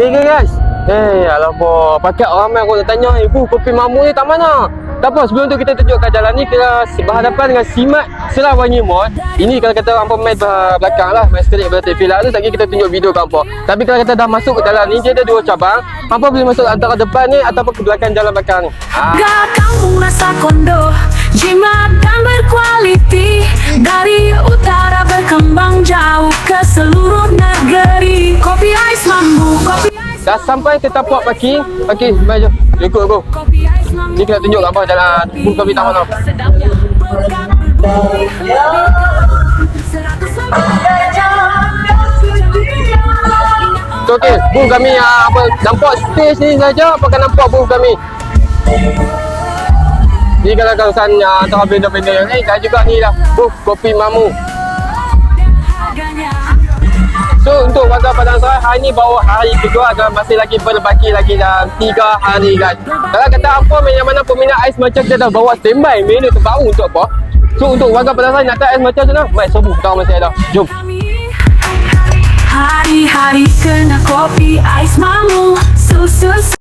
kopi ke guys? Alamak, pakai ramai aku nak tanya, ibu kopi Mamu ni tak mana? Tak apa, sebelum tu kita tunjukkan jalan ni ke berhadapan dengan Simat Selawangi Mall. Ini kalau kata hampa main belakang lah, main street pada TV lah tu, lagi kita tunjuk video kat hampa. Tapi kalau kata dah masuk ke jalan ni, dia ada dua cabang. Hampa boleh masuk antara depan ni ataupun ke belakang jalan belakang ni. Kampung rasa kondo, jimat dan berkualiti. Dari utara berkembang jauh ke seluruh negeri. Kopi ais Mamu, kopi ais. Dah sampai ke tapak parking. Okey, mari jom. Ikut aku. Kopi ais Mamu. Ni kita tunjuk kat apa jalan bus kopi tak mana. Sedapnya berkat berbudi. So, okey, bus kami apa nampak stage ni saja, apakah nampak bus kami? Ni kalau kawasan antara benda-benda yang lain, dan juga ni lah bus kopi Mamu. So untuk warga Padang Serai, hari ni baru hari kedua dan masih lagi berbaki lagi dalam 3 hari kan. Kalau kata apa yang mana peminat ais macam kita dah bawa standby menu terbaru untuk apa. So untuk warga Padang Serai nak tak ais macam tu nak, mai sebut kita masih ada. Jom. Hari-hari kena kopi ais Mamu, susu